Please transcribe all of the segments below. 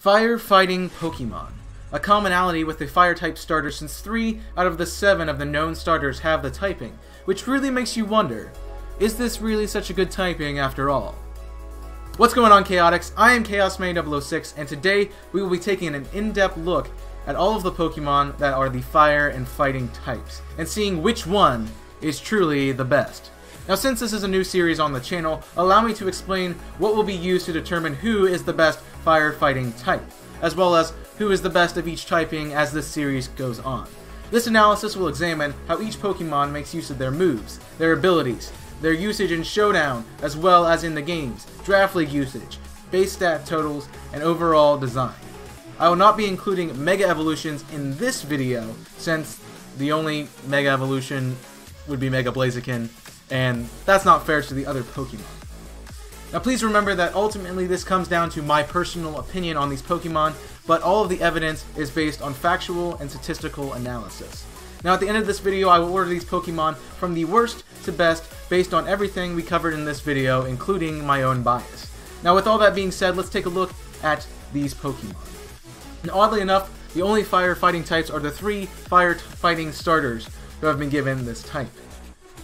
Fire-fighting Pokemon. A commonality with the Fire-type starter since 3 out of the 7 of the known starters have the typing, which really makes you wonder, is this really such a good typing after all? What's going on, Chaotix? I am ChaosMan006, and today we will be taking an in-depth look at all of the Pokemon that are the Fire and Fighting types, and seeing which one is truly the best. Now, since this is a new series on the channel, allow me to explain what will be used to determine who is the best fire-fighting type, as well as who is the best of each typing as this series goes on. This analysis will examine how each Pokemon makes use of their moves, their abilities, their usage in Showdown, as well as in the games, Draft League usage, base stat totals, and overall design. I will not be including Mega Evolutions in this video, since the only Mega Evolution would be Mega Blaziken, and that's not fair to the other Pokemon. Now please remember that ultimately this comes down to my personal opinion on these Pokemon, but all of the evidence is based on factual and statistical analysis. Now at the end of this video I will order these Pokemon from the worst to best based on everything we covered in this video, including my own bias. Now with all that being said, let's take a look at these Pokemon. And oddly enough, the only fire-fighting types are the 3 fire-fighting starters who have been given this type.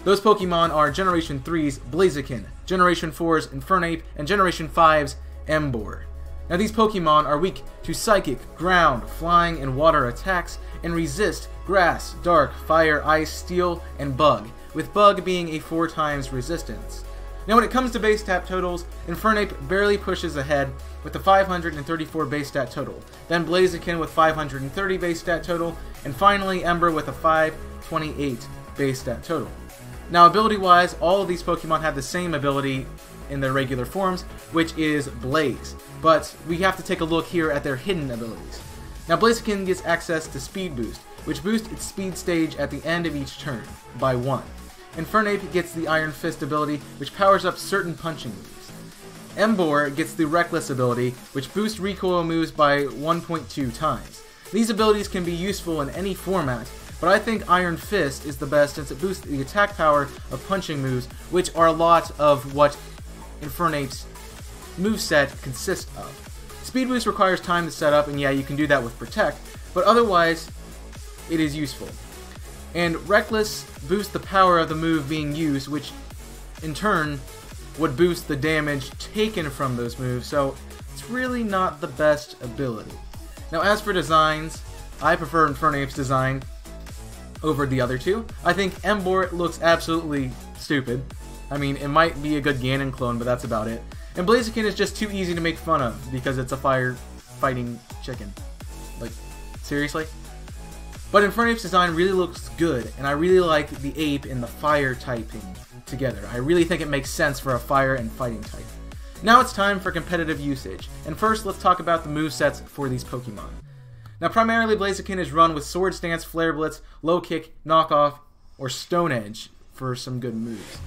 Those Pokemon are Generation 3's Blaziken, Generation 4's Infernape, and Generation 5's Emboar. Now these Pokemon are weak to Psychic, Ground, Flying, and Water attacks, and resist Grass, Dark, Fire, Ice, Steel, and Bug, with Bug being a 4 times resistance. Now when it comes to base stat totals, Infernape barely pushes ahead with a 534 base stat total, then Blaziken with 530 base stat total, and finally Ember with a 528 base stat total. Now ability-wise, all of these Pokemon have the same ability in their regular forms, which is Blaze, but we have to take a look here at their hidden abilities. Now Blaziken gets access to Speed Boost, which boosts its speed stage at the end of each turn, by 1. Infernape gets the Iron Fist ability, which powers up certain punching moves. Emboar gets the Reckless ability, which boosts recoil moves by 1.2 times. These abilities can be useful in any format, but I think Iron Fist is the best since it boosts the attack power of punching moves, which are a lot of what Infernape's moveset consists of. Speed Boost requires time to set up, and yeah, you can do that with Protect, but otherwise, it is useful. And Reckless boosts the power of the move being used, which in turn would boost the damage taken from those moves, so it's really not the best ability. Now as for designs, I prefer Infernape's design over the other two. I think Emboar looks absolutely stupid. I mean, it might be a good Ganon clone, but that's about it. And Blaziken is just too easy to make fun of because it's a fire-fighting chicken. Like, seriously? But Infernape's design really looks good, and I really like the ape and the fire typing together. I really think it makes sense for a fire and fighting type. Now it's time for competitive usage, and first let's talk about the movesets for these Pokemon. Now primarily Blaziken is run with Swords Dance, Flare Blitz, Low Kick, Knockoff, or Stone Edge for some good moves.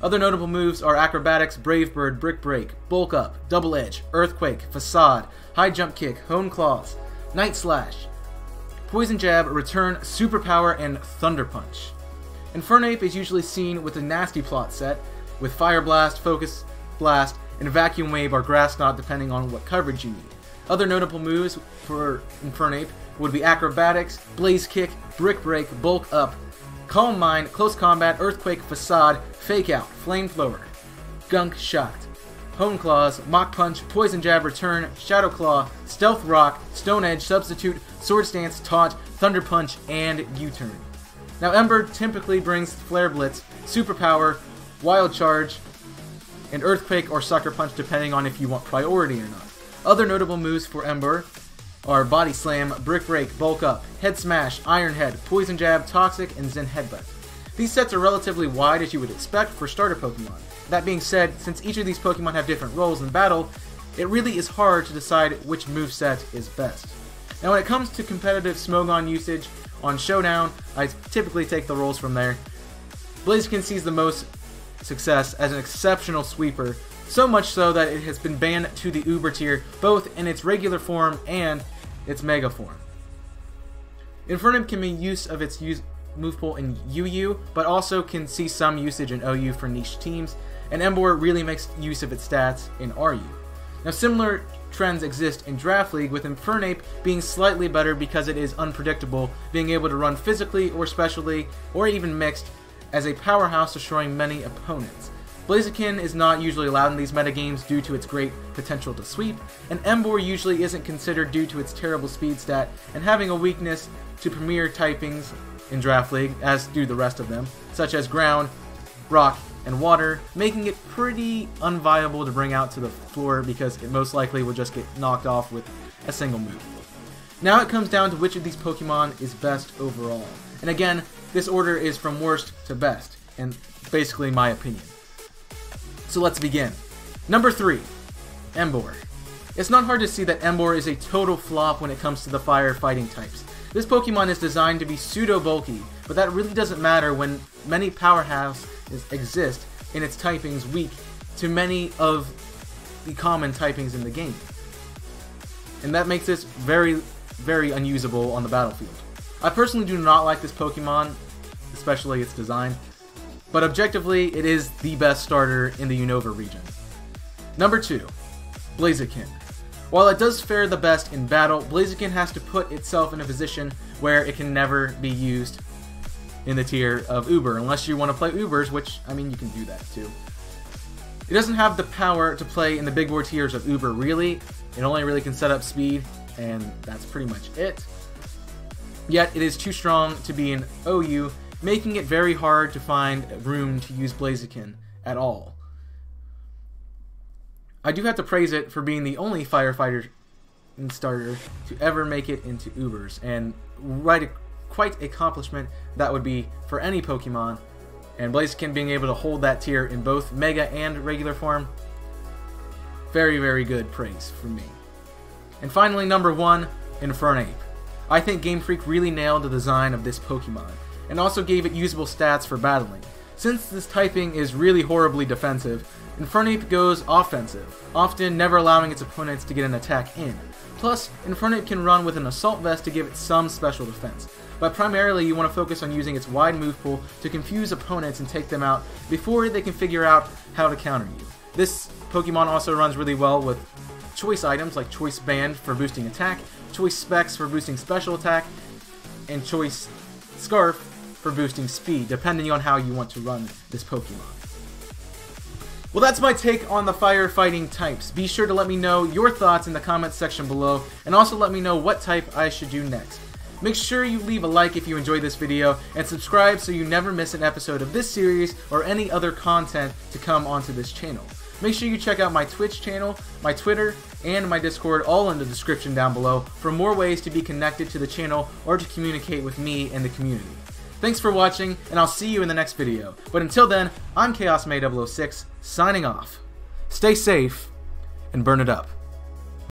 Other notable moves are Acrobatics, Brave Bird, Brick Break, Bulk Up, Double Edge, Earthquake, Facade, High Jump Kick, Hone Claws, Night Slash, Poison Jab, Return, Superpower, and Thunder Punch. Infernape is usually seen with a Nasty Plot set, with Fire Blast, Focus Blast, and Vacuum Wave or Grass Knot depending on what coverage you need. Other notable moves for Infernape would be Acrobatics, Blaze Kick, Brick Break, Bulk Up, Calm Mind, Close Combat, Earthquake, Facade, Fake Out, Flamethrower, Gunk Shot, Hone Claws, Mach Punch, Poison Jab, Return, Shadow Claw, Stealth Rock, Stone Edge, Substitute, Swords Dance, Taunt, Thunder Punch, and U-Turn. Now Ember typically brings Flare Blitz, Superpower, Wild Charge, and Earthquake or Sucker Punch depending on if you want priority or not. Other notable moves for Ember are Body Slam, Brick Break, Bulk Up, Head Smash, Iron Head, Poison Jab, Toxic, and Zen Headbutt. These sets are relatively wide as you would expect for starter Pokemon. That being said, since each of these Pokemon have different roles in battle, it really is hard to decide which moveset is best. Now when it comes to competitive Smogon usage on Showdown, I typically take the roles from there. Blaziken sees the most success as an exceptional sweeper, so much so that it has been banned to the Uber tier, both in its regular form and its Mega form. Infernape can make use of its move pool in UU, but also can see some usage in OU for niche teams, and Emboar really makes use of its stats in RU. Now similar trends exist in Draft League, with Infernape being slightly better because it is unpredictable, being able to run physically or specially, or even mixed, as a powerhouse destroying many opponents. Blaziken is not usually allowed in these metagames due to its great potential to sweep, and Emboar usually isn't considered due to its terrible speed stat and having a weakness to premier typings in Draft League, as do the rest of them, such as ground, rock, and water, making it pretty unviable to bring out to the floor because it most likely will just get knocked off with a single move. Now it comes down to which of these Pokemon is best overall. And again, this order is from worst to best, and basically my opinion. So let's begin. Number 3, Emboar. It's not hard to see that Emboar is a total flop when it comes to the fire fighting types. This Pokemon is designed to be pseudo-bulky, but that really doesn't matter when many powerhouses exist in its typings weak to many of the common typings in the game. And that makes this very, very unusable on the battlefield. I personally do not like this Pokemon, especially its design, but objectively it is the best starter in the Unova region. Number 2, Blaziken. While it does fare the best in battle, Blaziken has to put itself in a position where it can never be used in the tier of Uber, unless you want to play Ubers, which, I mean, you can do that too. It doesn't have the power to play in the big board tiers of Uber, really. It only really can set up speed, and that's pretty much it. Yet, it is too strong to be an OU, making it very hard to find room to use Blaziken at all. I do have to praise it for being the only firefighter starter to ever make it into Ubers, and quite accomplishment that would be for any Pokemon, and Blaziken being able to hold that tier in both Mega and regular form, very, very good praise from me. And finally, number 1, Infernape. I think Game Freak really nailed the design of this Pokemon, and also gave it usable stats for battling. Since this typing is really horribly defensive, Infernape goes offensive, often never allowing its opponents to get an attack in. Plus, Infernape can run with an Assault Vest to give it some special defense, but primarily you want to focus on using its wide move pool to confuse opponents and take them out before they can figure out how to counter you. This Pokemon also runs really well with choice items like Choice Band for boosting attack, Choice Specs for boosting special attack, and Choice Scarf for boosting speed, depending on how you want to run this Pokemon. Well, that's my take on the firefighting types. Be sure to let me know your thoughts in the comments section below, and also let me know what type I should do next. Make sure you leave a like if you enjoyed this video, and subscribe so you never miss an episode of this series or any other content to come onto this channel. Make sure you check out my Twitch channel, my Twitter, and my Discord, all in the description down below, for more ways to be connected to the channel or to communicate with me and the community. Thanks for watching, and I'll see you in the next video. But until then, I'm ChaosMay006, signing off. Stay safe, and burn it up.